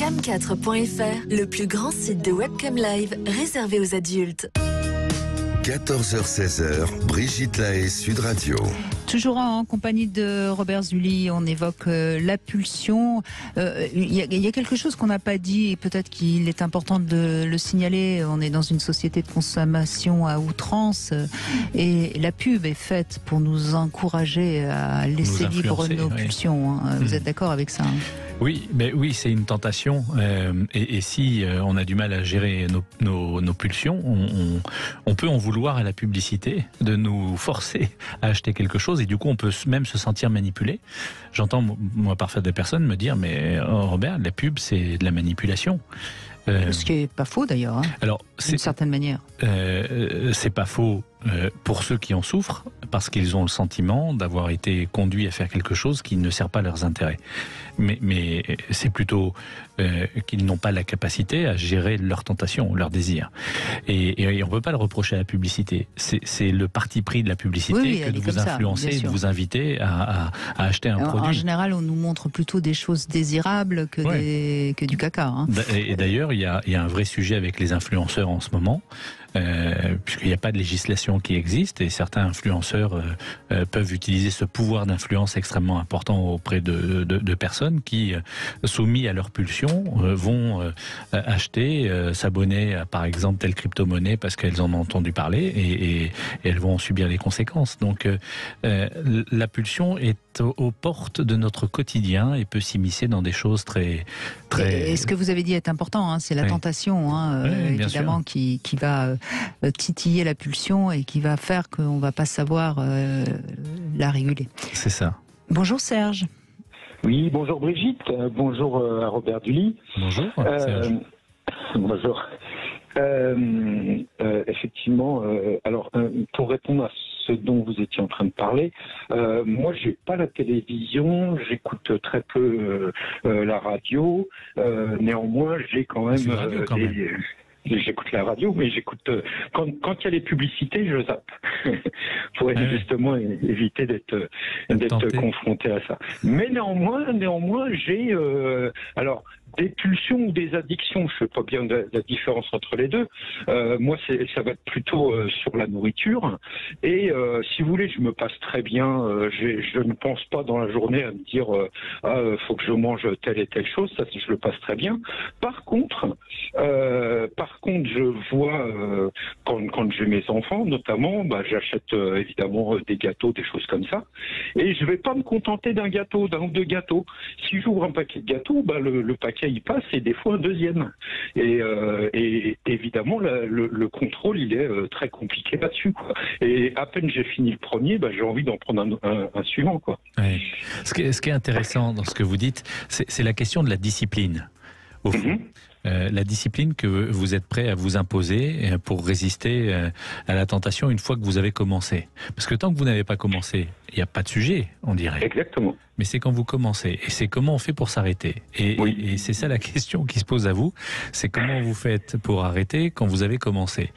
Cam4.fr, le plus grand site de webcam live réservé aux adultes. 14h-16h, Brigitte Lahaie, Sud Radio. Toujours en compagnie de Robert Zully, on évoque la pulsion. Il y a quelque chose qu'on n'a pas dit et peut-être qu'il est important de le signaler. On est dans une société de consommation à outrance et la pub est faite pour nous encourager à laisser libre nos pulsions. Vous êtes d'accord avec ça ? Oui, c'est une tentation. Et si on a du mal à gérer nos pulsions, on peut en vouloir à la publicité de nous forcer à acheter quelque chose. Et du coup, on peut même se sentir manipulé. J'entends, moi, parfois des personnes me dire, mais Robert, la pub, c'est de la manipulation. Ce qui n'est pas faux d'ailleurs, alors, d'une certaine manière. C'est pas faux pour ceux qui en souffrent, parce qu'ils ont le sentiment d'avoir été conduits à faire quelque chose qui ne sert pas leurs intérêts. Mais c'est plutôt qu'ils n'ont pas la capacité à gérer leurs tentations, leurs désirs. Et on ne peut pas le reprocher à la publicité. C'est le parti pris de la publicité que de vous influencer et de vous inviter à acheter un produit. En général, on nous montre plutôt des choses désirables que du caca. Et d'ailleurs, il y a un vrai sujet avec les influenceurs en ce moment. Puisqu'il n'y a pas de législation qui existe et certains influenceurs peuvent utiliser ce pouvoir d'influence extrêmement important auprès de personnes qui, soumis à leur pulsion, vont acheter, s'abonner à par exemple telle crypto-monnaie parce qu'elles en ont entendu parler et elles vont en subir les conséquences. Donc la pulsion est aux portes de notre quotidien et peut s'immiscer dans des choses très... Et ce que vous avez dit est important, c'est la tentation, évidemment, qui va titiller la pulsion et qui va faire qu'on ne va pas savoir la réguler. C'est ça. Bonjour Serge. Oui, bonjour Brigitte, bonjour à Robert Zully. Bonjour Serge. Bonjour. Effectivement, alors pour répondre à ce dont vous étiez en train de parler, moi j'ai pas la télévision, j'écoute très peu la radio, néanmoins j'ai quand même, j'écoute la radio, mais j'écoute quand il y a les publicités, je zappe pour justement éviter d'être confronté à ça. Mais néanmoins j'ai alors des pulsions ou des addictions, je sais pas bien la différence entre les deux. Moi, ça va être plutôt sur la nourriture. Et si vous voulez, je me passe très bien. Je ne pense pas dans la journée à me dire faut que je mange telle et telle chose. Ça, je le passe très bien. Par contre, je vois quand j'ai mes enfants, notamment, j'achète évidemment des gâteaux, des choses comme ça. Et je vais pas me contenter d'un gâteau, d'un ou deux gâteaux. Si j'ouvre un paquet de gâteaux, le paquet il passe et des fois un deuxième. Et évidemment, le contrôle, il est très compliqué là-dessus, quoi. Et à peine j'ai fini le premier, j'ai envie d'en prendre un suivant, quoi. Ouais. Ce qui est intéressant dans ce que vous dites, c'est la question de la discipline, au fond. La discipline que vous êtes prêt à vous imposer pour résister à la tentation une fois que vous avez commencé. Parce que tant que vous n'avez pas commencé, il n'y a pas de sujet, on dirait. Exactement. Mais c'est quand vous commencez. Et c'est comment on fait pour s'arrêter. Et c'est ça la question qui se pose à vous. C'est comment vous faites pour arrêter quand vous avez commencé.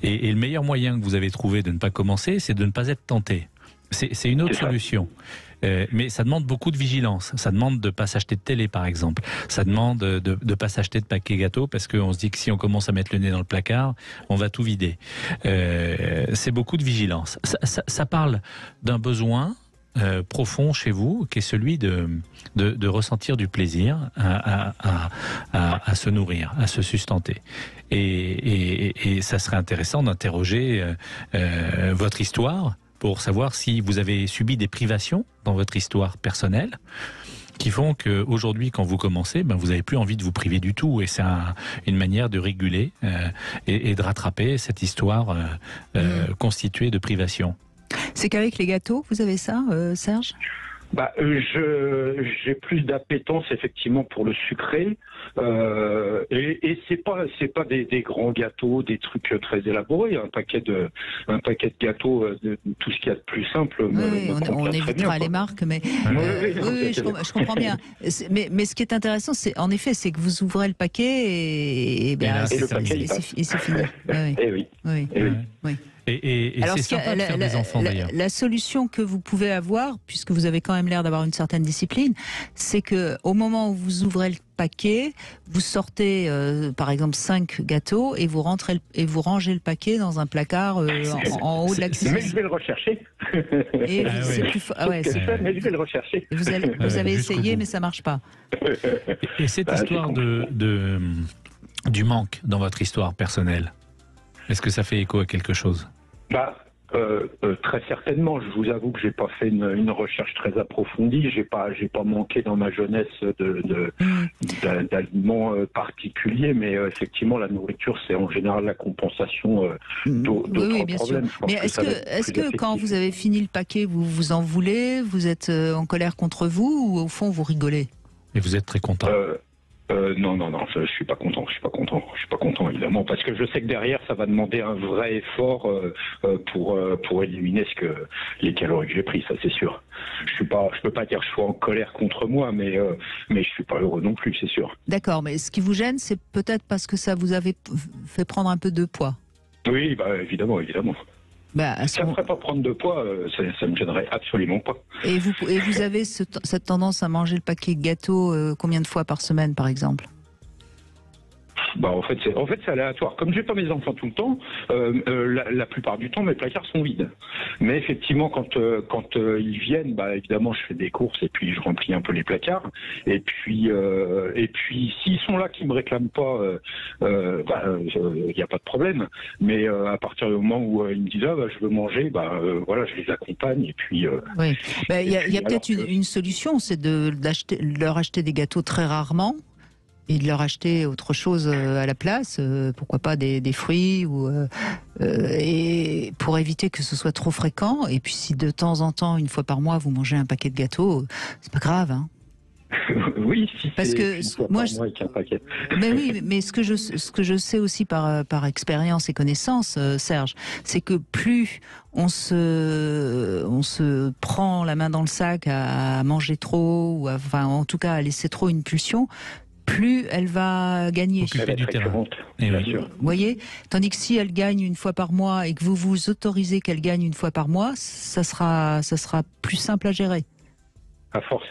Et le meilleur moyen que vous avez trouvé de ne pas commencer, c'est de ne pas être tenté. C'est une autre solution. Mais ça demande beaucoup de vigilance. Ça demande de ne pas s'acheter de télé, par exemple. Ça demande de ne pas s'acheter de paquets gâteaux parce qu'on se dit que si on commence à mettre le nez dans le placard, on va tout vider. C'est beaucoup de vigilance. Ça parle d'un besoin profond chez vous, qui est celui de ressentir du plaisir à se nourrir, à se sustenter. Et ça serait intéressant d'interroger votre histoire pour savoir si vous avez subi des privations dans votre histoire personnelle qui font qu'aujourd'hui, quand vous commencez, vous n'avez plus envie de vous priver du tout. Et c'est une manière de réguler et de rattraper cette histoire constituée de privations. C'est qu'avec les gâteaux, vous avez ça, Serge ? J'ai plus d'appétence effectivement pour le sucré et c'est pas des grands gâteaux, des trucs très élaborés. Un paquet de gâteaux, tout ce qu'il y a de plus simple. On évitera les marques, mais je comprends bien. Mais ce qui est intéressant, c'est en effet, c'est que vous ouvrez le paquet et le paquet c'est fini. oui. Et Alors, c'est sympa de faire des enfants d'ailleurs. La solution que vous pouvez avoir, puisque vous avez quand même l'air d'avoir une certaine discipline, c'est que au moment où vous ouvrez le paquet, vous sortez par exemple 5 gâteaux et vous rangez le paquet dans un placard en haut de la cuisine. Mais je vais le rechercher. Et c'est plus mais je vais le rechercher. Vous avez essayé, mais ça marche pas. Et cette histoire du manque dans votre histoire personnelle, est-ce que ça fait écho à quelque chose? Très certainement. Je vous avoue que j'ai pas fait une recherche très approfondie. J'ai pas manqué dans ma jeunesse d'aliments particuliers, mais effectivement la nourriture c'est en général la compensation d'autres bien problèmes. sûr. Mais est-ce que quand vous avez fini le paquet, vous vous en voulez, vous êtes en colère contre vous, ou au fond vous rigolez? Et vous êtes très content? Non, je suis pas content. Je suis pas content, évidemment, parce que je sais que derrière, ça va demander un vrai effort pour éliminer les calories que j'ai pris, ça c'est sûr. Je peux pas dire que je suis en colère contre moi, mais je suis pas heureux non plus, c'est sûr. D'accord, mais ce qui vous gêne, c'est peut-être parce que ça vous avait fait prendre un peu de poids. Oui, évidemment. Ça ne ferait pas prendre de poids, ça me gênerait absolument pas. Et vous avez cette tendance à manger le paquet de gâteaux combien de fois par semaine, par exemple? En fait, c'est aléatoire. Comme j'ai pas mes enfants tout le temps, la plupart du temps, mes placards sont vides. Mais effectivement, quand ils viennent, évidemment, je fais des courses et puis je remplis un peu les placards. Et puis s'ils sont là, qu'ils me réclament pas, il n'y a pas de problème. Mais à partir du moment où ils me disent je veux manger, voilà, je les accompagne et puis. Oui. Il y a peut-être une solution, c'est de leur acheter des gâteaux très rarement. Et de leur acheter autre chose à la place, pourquoi pas des fruits, et pour éviter que ce soit trop fréquent. Et puis si de temps en temps, une fois par mois, vous mangez un paquet de gâteaux, c'est pas grave, hein. Oui, si parce que une fois par mois avec un paquet. Mais oui, mais ce que je sais aussi par expérience et connaissance, Serge, c'est que plus on se prend la main dans le sac à manger trop, ou en tout cas à laisser trop une pulsion, plus elle va gagner. Occuper du terrain. Bien sûr. Vous voyez? Tandis que si elle gagne une fois par mois et que vous vous autorisez qu'elle gagne une fois par mois, ça sera plus simple à gérer. À force,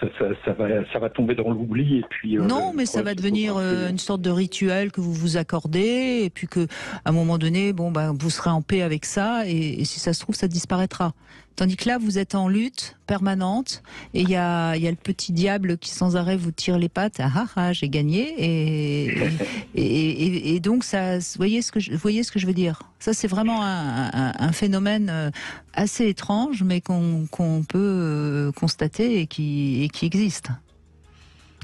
ça va tomber dans l'oubli et puis. Non, mais ça va devenir une sorte de rituel que vous vous accordez et puis que, à un moment donné, vous serez en paix avec ça et si ça se trouve, ça disparaîtra. Tandis que là, vous êtes en lutte permanente et il y a le petit diable qui sans arrêt vous tire les pattes. J'ai gagné et donc ça, vous voyez ce que je veux dire. Ça, c'est vraiment un phénomène assez étrange, mais qu'on peut constater et qui existe.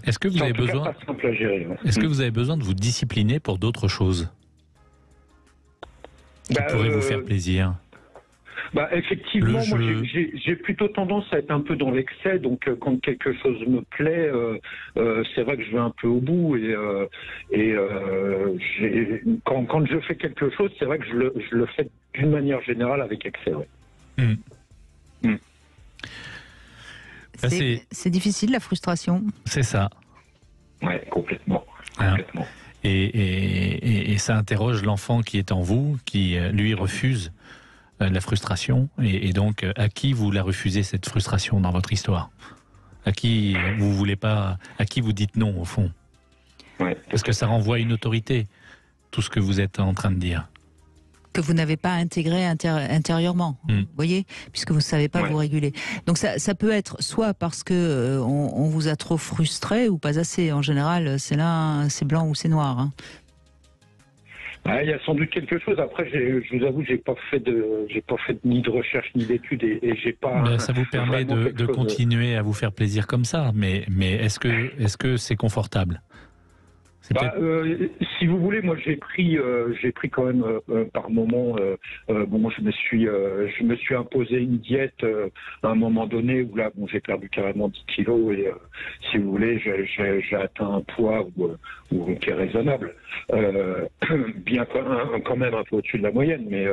Est-ce que vous avez besoin pas simple à gérer, ouais. Est-ce que vous avez besoin de vous discipliner pour d'autres choses qui pourraient vous faire plaisir? Effectivement, moi j'ai plutôt tendance à être un peu dans l'excès, donc quand quelque chose me plaît, c'est vrai que je vais un peu au bout et quand je fais quelque chose, c'est vrai que je le fais d'une manière générale avec excès. Ouais. C'est difficile, la frustration. C'est ça. Ouais, complètement. Et ça interroge l'enfant qui est en vous, qui lui refuse la frustration, et donc à qui vous la refusez, cette frustration, dans votre histoire? À qui vous voulez pas, à qui vous dites non au fond? Parce que ça renvoie à une autorité, tout ce que vous êtes en train de dire. Que vous n'avez pas intégré intérieurement, vous voyez, puisque vous ne savez pas vous réguler. Donc ça peut être soit parce que on vous a trop frustré ou pas assez. En général, c'est blanc ou c'est noir, hein. Il y a sans doute quelque chose. Après, je vous avoue, j'ai pas fait ni de recherche ni d'études et j'ai pas. Ça vous permet de continuer à vous faire plaisir comme ça, mais est-ce que c'est confortable? Si vous voulez, moi j'ai pris quand même par moment. Je me suis imposé une diète à un moment donné où là, j'ai perdu carrément 10 kilos et si vous voulez, j'ai atteint un poids qui est raisonnable, bien quand même un peu au-dessus de la moyenne, mais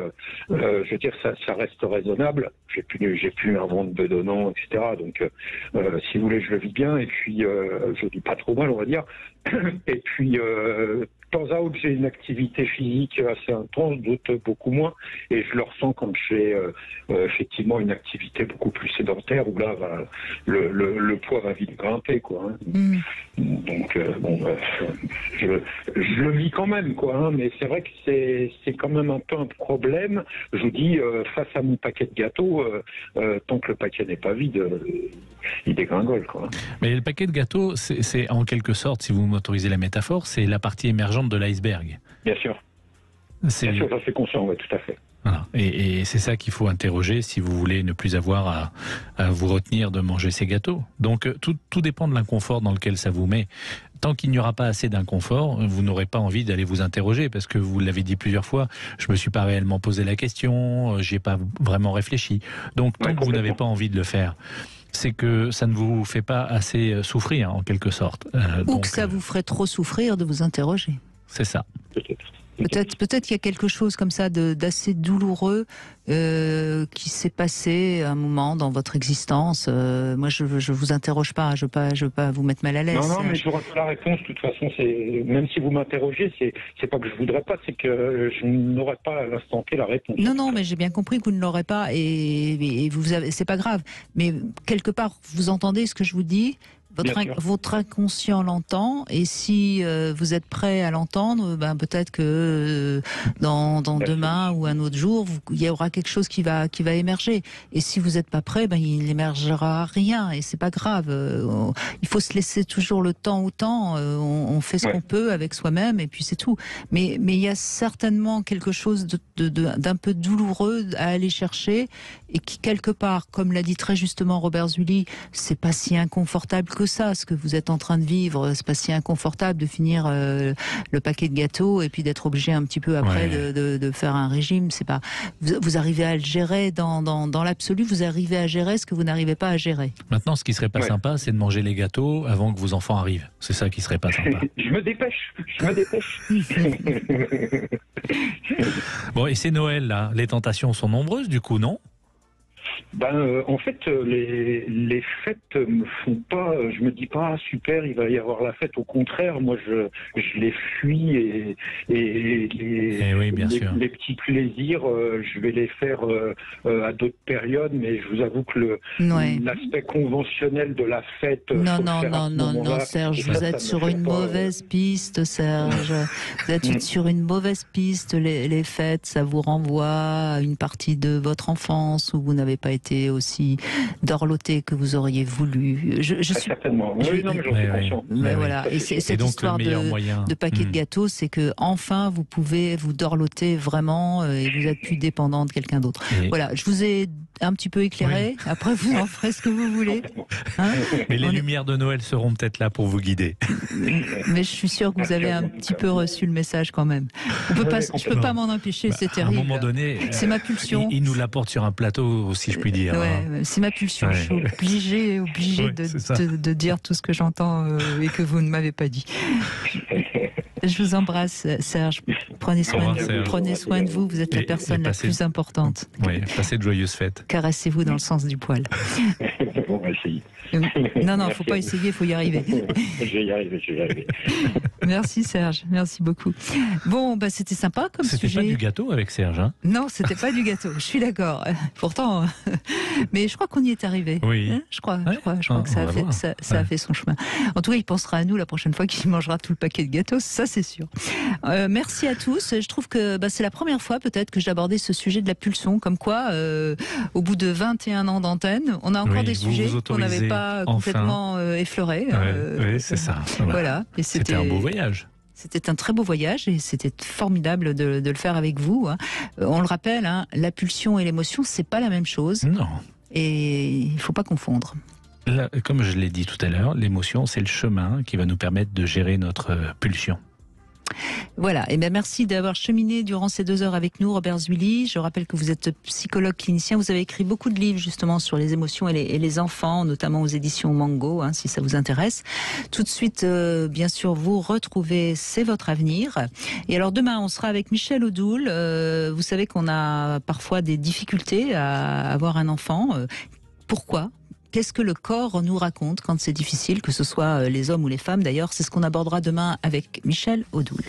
je veux dire ça reste raisonnable. J'ai plus un ventre bedonnant, etc. Donc, si vous voulez, je le vis bien et puis je vis pas trop mal, on va dire. Et puis temps à autre, j'ai une activité physique assez intense, d'autres beaucoup moins. Et je le ressens quand j'ai effectivement une activité beaucoup plus sédentaire, où là, le poids va vite grimper, quoi. Donc, je le vis quand même, quoi. Mais c'est vrai que c'est quand même un peu un problème. Je vous dis, face à mon paquet de gâteaux, tant que le paquet n'est pas vide, il dégringole, quoi. Mais le paquet de gâteaux, c'est en quelque sorte, si vous m'autorisez la métaphore, c'est la partie émergente de l'iceberg. Bien sûr. Bien sûr, j'en suis conscient, oui, tout à fait. Voilà. Et c'est ça qu'il faut interroger si vous voulez ne plus avoir à vous retenir de manger ces gâteaux. Donc tout dépend de l'inconfort dans lequel ça vous met. Tant qu'il n'y aura pas assez d'inconfort, vous n'aurez pas envie d'aller vous interroger, parce que vous l'avez dit plusieurs fois, je me suis pas réellement posé la question, j'ai pas vraiment réfléchi. Donc tant que vous n'avez pas envie de le faire, c'est que ça ne vous fait pas assez souffrir, en quelque sorte. Ou que ça vous ferait trop souffrir de vous interroger. C'est ça. Peut-être qu'il y a quelque chose comme ça d'assez douloureux qui s'est passé à un moment dans votre existence. Moi, je vous interroge pas. Je veux pas vous mettre mal à l'aise. Non, mais je n'aurai pas la réponse. De toute façon, même si vous m'interrogez, c'est pas que je voudrais pas, c'est que je n'aurai pas à l'instant T la réponse. Non, mais j'ai bien compris que vous ne l'aurez pas et c'est pas grave. Mais quelque part, vous entendez ce que je vous dis. Votre inconscient l'entend, et si vous êtes prêt à l'entendre, peut-être que dans demain ou un autre jour, il y aura quelque chose qui va émerger. Et si vous n'êtes pas prêt, il n'émergera rien, et c'est pas grave. Il faut se laisser toujours le temps au temps. On fait ce qu'on peut avec soi-même, et puis c'est tout. Mais il y a certainement quelque chose d'un peu douloureux à aller chercher, et qui quelque part, comme l'a dit très justement Robert Zully, c'est pas si inconfortable que ça, ce que vous êtes en train de vivre. C'est pas si inconfortable de finir le paquet de gâteaux et puis d'être obligé un petit peu après de faire un régime. C'est pas, vous arrivez à le gérer dans l'absolu, vous arrivez à gérer ce que vous n'arrivez pas à gérer. Maintenant, ce qui serait pas sympa, c'est de manger les gâteaux avant que vos enfants arrivent. C'est ça qui serait pas sympa. Je me dépêche. Bon, et c'est Noël, là. Les tentations sont nombreuses, du coup, non ? En fait, les fêtes me font pas. Je me dis pas super, il va y avoir la fête. Au contraire, moi, je les fuis et oui, bien sûr. Les petits plaisirs, je vais les faire à d'autres périodes. Mais je vous avoue que l'aspect conventionnel de la fête. Non, Serge, vous êtes sur une mauvaise piste, Serge. Vous êtes sur une mauvaise piste. Les fêtes, ça vous renvoie à une partie de votre enfance où vous n'avez pas été aussi dorloté que vous auriez voulu. Certainement. Oui, non, mais j'en suis conscient. Mais voilà. Et cette histoire de paquet de gâteaux, c'est que enfin vous pouvez vous dorloter vraiment et vous êtes plus dépendant de quelqu'un d'autre. Voilà, je vous ai un petit peu éclairé. Oui. Après, vous en ferez ce que vous voulez. Hein, mais les lumières de Noël seront peut-être là pour vous guider. Mais je suis sûre que vous avez un petit peu reçu le message quand même. Je peux pas m'en empêcher, c'est terrible. À un moment donné, c'est ma pulsion. Il nous l'apporte sur un plateau, si je puis dire. C'est ma pulsion. Je suis obligée de dire tout ce que j'entends et que vous ne m'avez pas dit. Je vous embrasse, Serge. Prenez soin de vous. Vous êtes la personne la plus importante. Oui, passez de joyeuses fêtes. Caressez-vous dans le sens du poil. On va essayer. Non, faut pas essayer, il faut y arriver. Je vais y arriver. Merci Serge, merci beaucoup. Bon, c'était sympa comme sujet. C'était pas du gâteau avec Serge, hein ? Non, c'était pas du gâteau, je suis d'accord. Pourtant, mais je crois qu'on y est arrivé. Oui. Hein, je crois que ça a fait son chemin. En tout cas, il pensera à nous la prochaine fois qu'il mangera tout le paquet de gâteaux, ça c'est sûr. Merci à tous. Je trouve que c'est la première fois peut-être que j'abordais ce sujet de la pulsion, comme quoi, au bout de 21 ans d'antenne, on a encore des sujets qu'on n'avait pas complètement effleurés. Oui, c'est ça. Voilà. Et c'était un beau voyage. C'était un très beau voyage et c'était formidable de le faire avec vous. On le rappelle, la pulsion et l'émotion, c'est pas la même chose. Non. Et il faut pas confondre. Là, comme je l'ai dit tout à l'heure, l'émotion, c'est le chemin qui va nous permettre de gérer notre pulsion. Voilà, et merci d'avoir cheminé durant ces 2 heures avec nous, Robert Zully. Je rappelle que vous êtes psychologue clinicien, vous avez écrit beaucoup de livres justement sur les émotions et les enfants, notamment aux éditions Mango, si ça vous intéresse. Tout de suite, bien sûr, vous retrouvez C'est votre avenir. Et alors demain, on sera avec Michel Odoul. Vous savez qu'on a parfois des difficultés à avoir un enfant. Pourquoi ? Qu'est-ce que le corps nous raconte quand c'est difficile, que ce soit les hommes ou les femmes d'ailleurs? C'est ce qu'on abordera demain avec Michel Odoul.